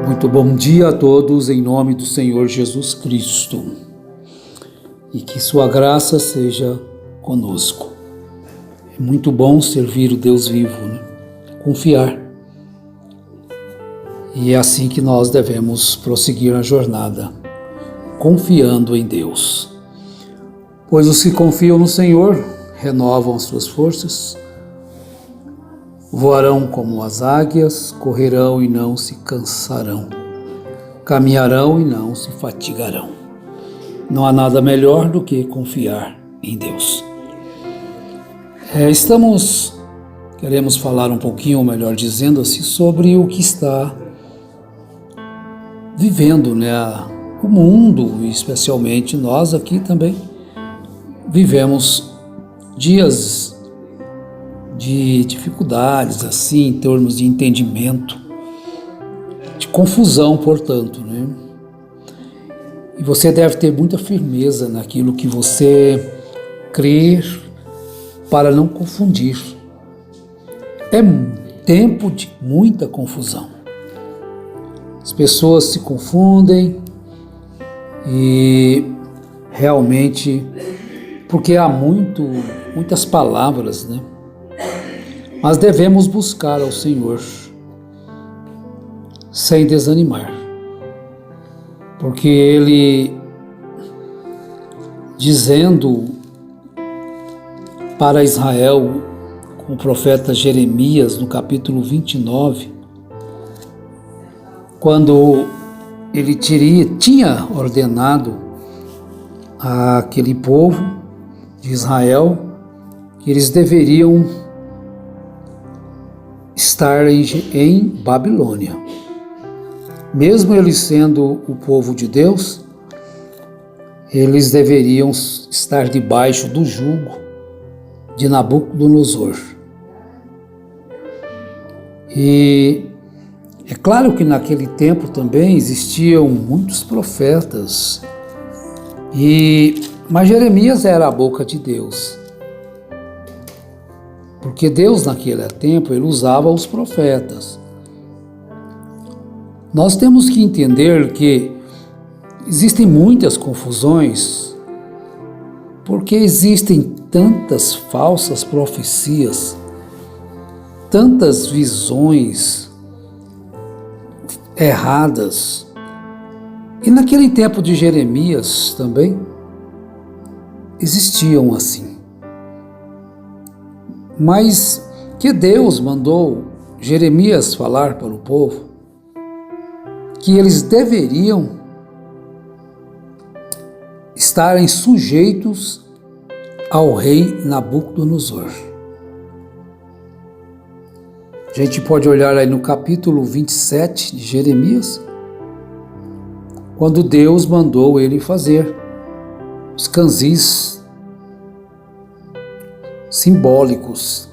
Muito bom dia a todos, em nome do Senhor Jesus Cristo. E que sua graça seja conosco. É muito bom servir o Deus vivo, né? Confiar. E é assim que nós devemos prosseguir na jornada, confiando em Deus. Pois os que confiam no Senhor renovam as suas forças, voarão como as águias, correrão e não se cansarão, caminharão e não se fatigarão. Não há nada melhor do que confiar em Deus. Queremos falar um pouquinho, ou melhor dizendo assim, sobre o que está vivendo, o mundo, e especialmente nós aqui também vivemos dias de dificuldades, assim, em termos de entendimento, de confusão, portanto, né? E você deve ter muita firmeza naquilo que você crê para não confundir. É tempo de muita confusão. As pessoas se confundem e realmente, porque há muitas palavras, né? Mas devemos buscar ao Senhor sem desanimar, porque Ele, dizendo para Israel, com o profeta Jeremias, no capítulo 29, quando ele tinha ordenado àquele povo de Israel que eles deveriam estar em Babilônia. Mesmo eles sendo o povo de Deus, eles deveriam estar debaixo do jugo de Nabucodonosor. E é claro que naquele tempo também existiam muitos profetas, mas Jeremias era a boca de Deus. Porque Deus naquele tempo, Ele usava os profetas. Nós temos que entender que existem muitas confusões, porque existem tantas falsas profecias, tantas visões erradas. E naquele tempo de Jeremias também existiam assim. Mas que Deus mandou Jeremias falar para o povo que eles deveriam estarem sujeitos ao rei Nabucodonosor. A gente pode olhar aí no capítulo 27 de Jeremias, quando Deus mandou ele fazer os canzis simbólicos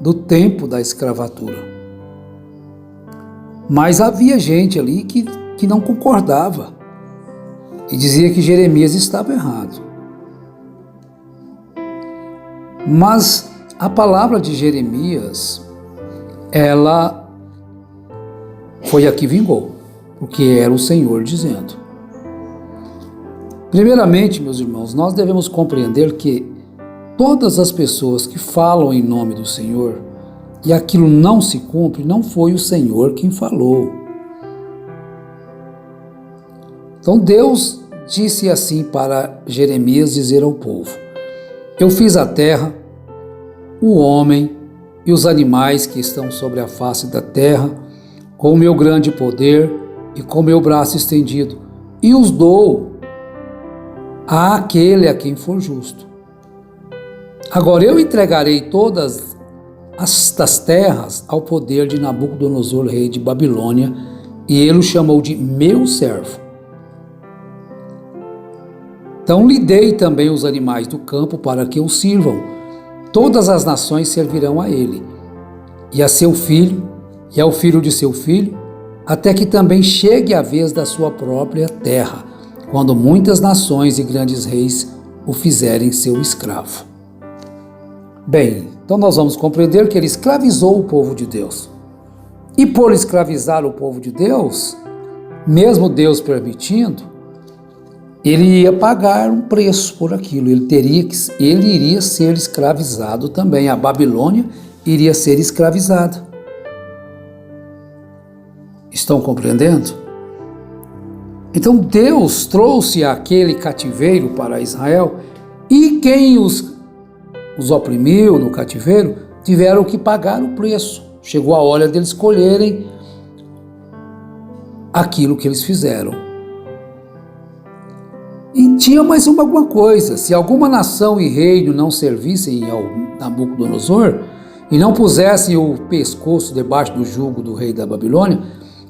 do tempo da escravatura. Mas havia gente ali que não concordava e dizia que Jeremias estava errado. Mas a palavra de Jeremias, ela foi a que vingou, porque era o Senhor dizendo. Primeiramente, meus irmãos, nós devemos compreender que todas as pessoas que falam em nome do Senhor e aquilo não se cumpre, não foi o Senhor quem falou. Então Deus disse assim para Jeremias dizer ao povo: eu fiz a terra, o homem e os animais que estão sobre a face da terra, com o meu grande poder e com o meu braço estendido, e os dou àquele a quem for justo. Agora eu entregarei todas estas terras ao poder de Nabucodonosor, rei de Babilônia, e ele o chamou de meu servo. Então lhe dei também os animais do campo para que o sirvam. Todas as nações servirão a ele, e a seu filho, e ao filho de seu filho, até que também chegue a vez da sua própria terra, quando muitas nações e grandes reis o fizerem seu escravo. Bem, então nós vamos compreender que ele escravizou o povo de Deus. E por escravizar o povo de Deus, mesmo Deus permitindo, ele ia pagar um preço por aquilo. Ele iria ser escravizado também. A Babilônia iria ser escravizada. Estão compreendendo? Então Deus trouxe aquele cativeiro para Israel, e quem os oprimiu no cativeiro tiveram que pagar o preço. Chegou a hora deles escolherem aquilo que eles fizeram. E tinha mais alguma coisa: se alguma nação e reino não servissem ao Nabucodonosor e não pusessem o pescoço debaixo do jugo do rei da Babilônia,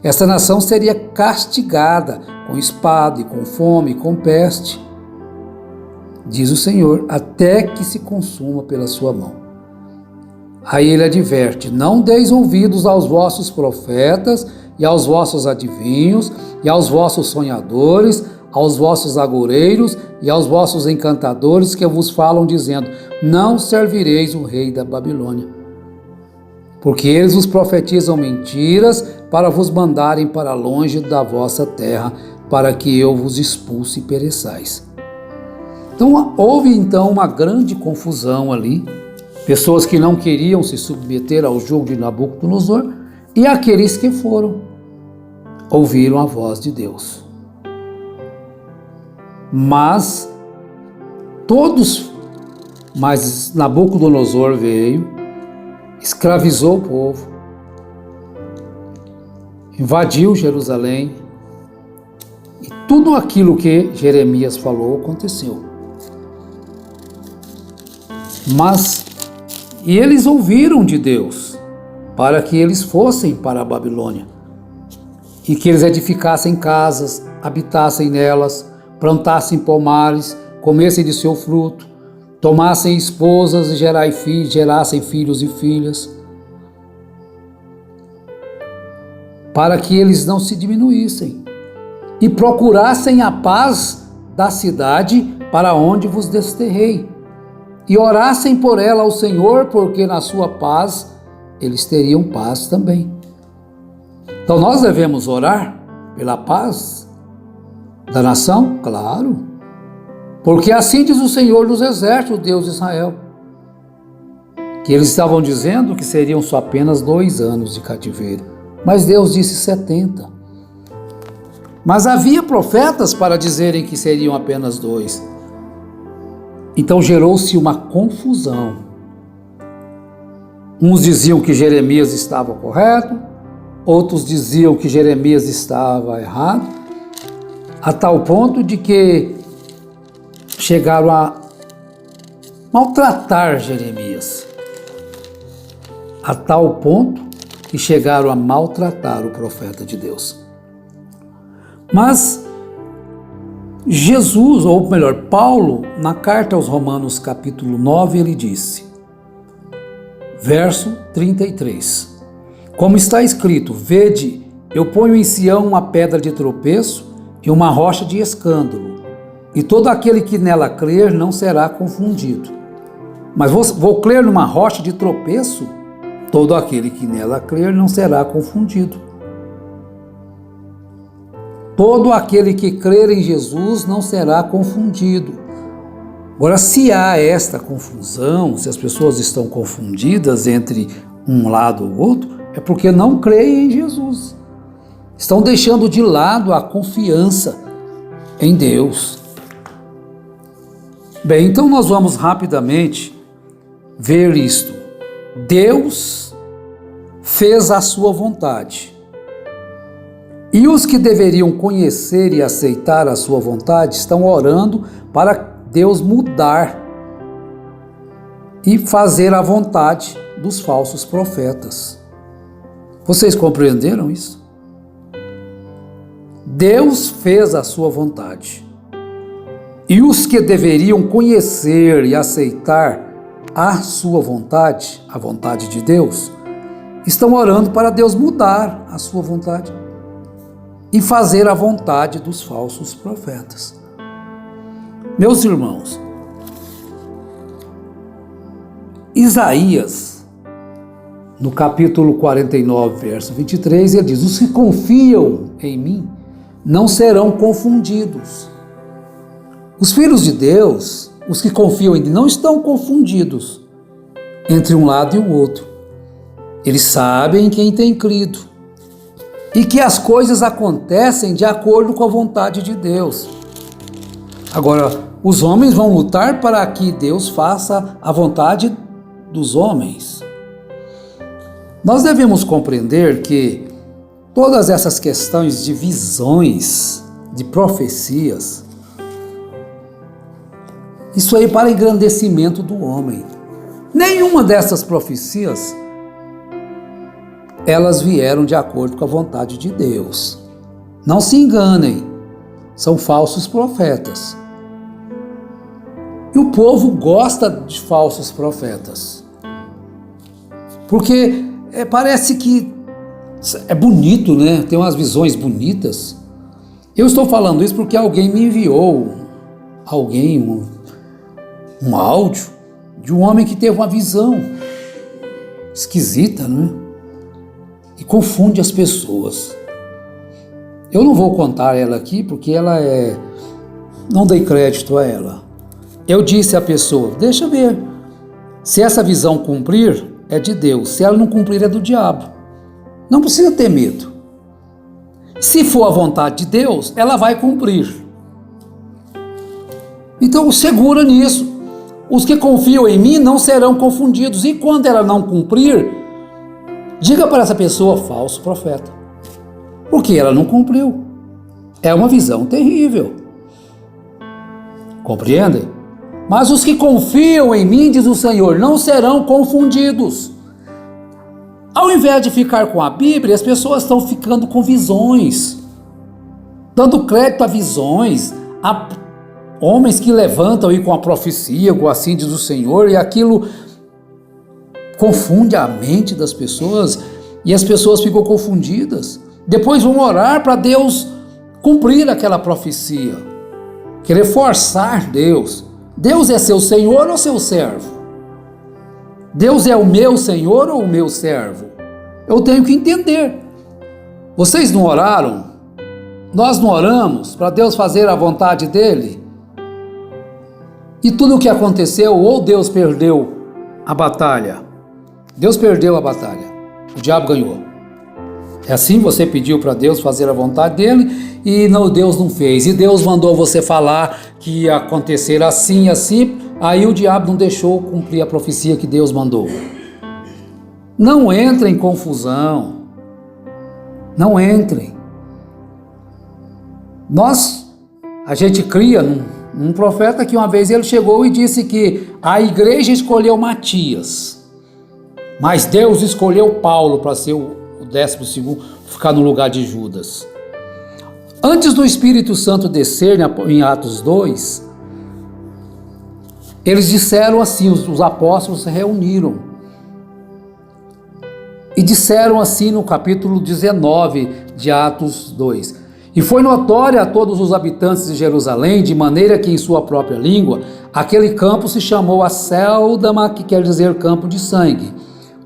essa nação seria castigada com espada e com fome e com peste, diz o Senhor, até que se consuma pela sua mão. Aí ele adverte: não deis ouvidos aos vossos profetas e aos vossos adivinhos e aos vossos sonhadores, aos vossos agoureiros e aos vossos encantadores que vos falam dizendo: não servireis o rei da Babilônia. Porque eles vos profetizam mentiras para vos mandarem para longe da vossa terra, para que eu vos expulse e pereçais. Então houve uma grande confusão ali, pessoas que não queriam se submeter ao jugo de Nabucodonosor, e aqueles que foram, ouviram a voz de Deus. Mas Nabucodonosor veio, escravizou o povo, invadiu Jerusalém, e tudo aquilo que Jeremias falou aconteceu. E eles ouviram de Deus para que eles fossem para a Babilônia e que eles edificassem casas, habitassem nelas, plantassem pomares, comessem de seu fruto, tomassem esposas e gerassem filhos e filhas, para que eles não se diminuíssem e procurassem a paz da cidade para onde vos desterrei, e orassem por ela ao Senhor, porque na sua paz eles teriam paz também. Então nós devemos orar pela paz da nação? Claro, porque assim diz o Senhor dos Exércitos, o Deus de Israel, que eles estavam dizendo que seriam só apenas 2 anos de cativeiro, mas Deus disse 70. Mas havia profetas para dizerem que seriam apenas 2. Então gerou-se uma confusão. Uns diziam que Jeremias estava correto, outros diziam que Jeremias estava errado, a tal ponto de que chegaram a maltratar Jeremias. A tal ponto que chegaram a maltratar o profeta de Deus. Mas Jesus, ou melhor, Paulo, na carta aos Romanos capítulo 9, ele disse, verso 33, como está escrito: vede, eu ponho em Sião uma pedra de tropeço e uma rocha de escândalo, e todo aquele que nela crer não será confundido. Mas vou crer numa rocha de tropeço? Todo aquele que nela crer não será confundido. Todo aquele que crer em Jesus não será confundido. Agora, se há esta confusão, se as pessoas estão confundidas entre um lado ou outro, é porque não creem em Jesus. Estão deixando de lado a confiança em Deus. Bem, então nós vamos rapidamente ver isto. Deus fez a sua vontade. E os que deveriam conhecer e aceitar a sua vontade estão orando para Deus mudar e fazer a vontade dos falsos profetas. Vocês compreenderam isso? Deus fez a sua vontade. E os que deveriam conhecer e aceitar a sua vontade, a vontade de Deus, estão orando para Deus mudar a sua vontade e fazer a vontade dos falsos profetas. Meus irmãos, Isaías no capítulo 49, verso 23, ele diz: os que confiam em mim não serão confundidos. Os filhos de Deus, os que confiam em Deus, não estão confundidos entre um lado e o outro. Eles sabem quem tem crido e que as coisas acontecem de acordo com a vontade de Deus. Agora, os homens vão lutar para que Deus faça a vontade dos homens. Nós devemos compreender que todas essas questões de visões, de profecias, isso aí para engrandecimento do homem. Nenhuma dessas profecias, elas vieram de acordo com a vontade de Deus. Não se enganem, são falsos profetas. E o povo gosta de falsos profetas. Porque parece que é bonito, né? Tem umas visões bonitas. Eu estou falando isso porque alguém me enviou, um áudio de um homem que teve uma visão esquisita, né? E confunde as pessoas. Eu não vou contar ela aqui porque não dei crédito a ela. Eu disse à pessoa: deixa ver, se essa visão cumprir, é de Deus. Se ela não cumprir, é do diabo. Não precisa ter medo. Se for a vontade de Deus, ela vai cumprir. Então, segura nisso. Os que confiam em mim não serão confundidos. E quando ela não cumprir, diga para essa pessoa: falso profeta. Porque ela não cumpriu. É uma visão terrível. Compreendem? Mas os que confiam em mim, diz o Senhor, não serão confundidos. Ao invés de ficar com a Bíblia, as pessoas estão ficando com visões, dando crédito a visões, a homens que levantam aí com a profecia, com assim diz o Senhor, e aquilo confunde a mente das pessoas, e as pessoas ficam confundidas. Depois vão orar para Deus cumprir aquela profecia, querer forçar Deus. Deus é seu Senhor ou seu servo? Deus é o meu Senhor ou o meu servo? Eu tenho que entender. Vocês não oraram? Nós não oramos para Deus fazer a vontade dele? E tudo o que aconteceu, ou Deus perdeu a batalha? Deus perdeu a batalha. O diabo ganhou. É assim, você pediu para Deus fazer a vontade dele e Deus não fez. E Deus mandou você falar que ia acontecer assim, assim, aí o diabo não deixou cumprir a profecia que Deus mandou. Não entrem em confusão. Não entrem. A gente cria um profeta que uma vez ele chegou e disse que a igreja escolheu Matias, mas Deus escolheu Paulo para ser o 12º, ficar no lugar de Judas. Antes do Espírito Santo descer em Atos 2, eles disseram assim, os apóstolos se reuniram e disseram assim no capítulo 19 de Atos 2: e foi notória a todos os habitantes de Jerusalém, de maneira que em sua própria língua, aquele campo se chamou Acéldama, que quer dizer campo de sangue.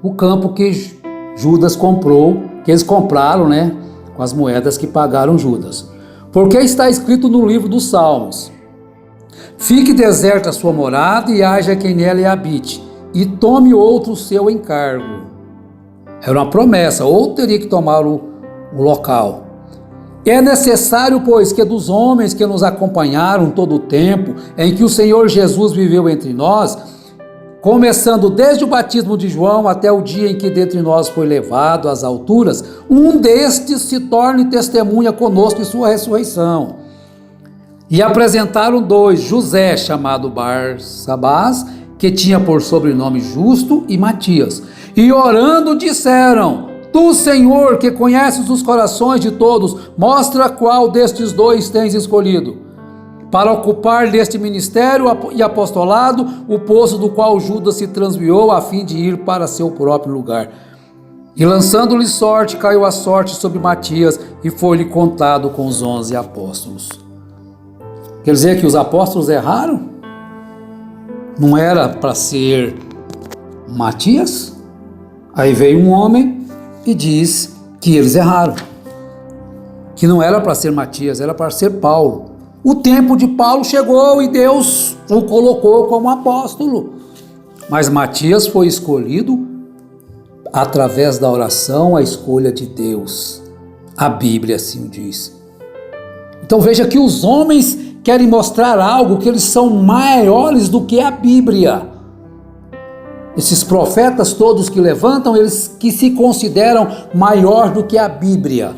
O campo que Judas comprou, que eles compraram, né, com as moedas que pagaram Judas. Porque está escrito no livro dos Salmos: fique deserta a sua morada e haja quem nela habite, e tome outro seu encargo. Era uma promessa, ou teria que tomar o local. É necessário, pois, que dos homens que nos acompanharam todo o tempo em que o Senhor Jesus viveu entre nós, começando desde o batismo de João até o dia em que dentre nós foi levado às alturas, um destes se torne testemunha conosco em sua ressurreição. E apresentaram 2, José, chamado Barsabás, que tinha por sobrenome Justo, e Matias. E orando disseram: tu, Senhor, que conheces os corações de todos, mostra qual destes 2 tens escolhido, para ocupar deste ministério e apostolado o posto do qual Judas se transviou a fim de ir para seu próprio lugar. E lançando-lhe sorte, caiu a sorte sobre Matias e foi-lhe contado com os 11 apóstolos. Quer dizer que os apóstolos erraram? Não era para ser Matias? Aí veio um homem e diz que eles erraram, que não era para ser Matias, era para ser Paulo. O tempo de Paulo chegou e Deus o colocou como apóstolo. Mas Matias foi escolhido através da oração, a escolha de Deus. A Bíblia assim o diz. Então veja que os homens querem mostrar algo, que eles são maiores do que a Bíblia. Esses profetas todos que levantam, eles que se consideram maior do que a Bíblia.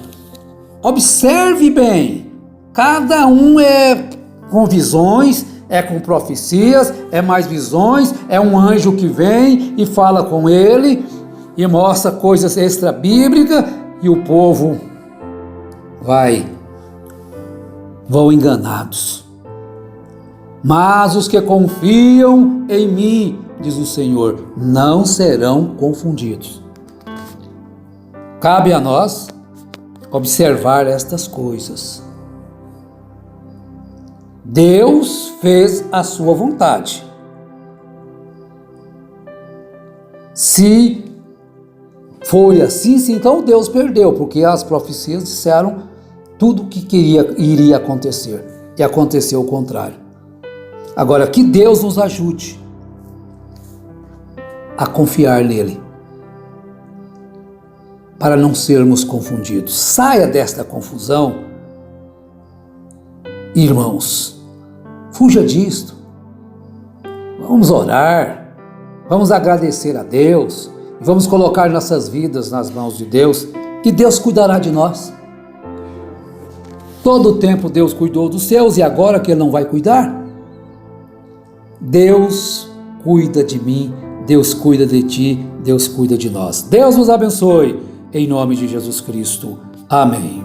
Observe bem, cada um é com visões, é com profecias, é mais visões, é um anjo que vem e fala com ele e mostra coisas extra-bíblicas e o povo vão enganados. Mas os que confiam em mim, diz o Senhor, não serão confundidos. Cabe a nós observar estas coisas. Deus fez a sua vontade. Se foi assim, então Deus perdeu, porque as profecias disseram tudo o que iria acontecer, e aconteceu o contrário. Agora, que Deus nos ajude a confiar nele, para não sermos confundidos. Saia desta confusão, irmãos, fuja disto. Vamos orar, vamos agradecer a Deus, vamos colocar nossas vidas nas mãos de Deus, e Deus cuidará de nós. Todo o tempo Deus cuidou dos seus, e agora que Ele não vai cuidar? Deus cuida de mim, Deus cuida de ti, Deus cuida de nós. Deus nos abençoe, em nome de Jesus Cristo. Amém.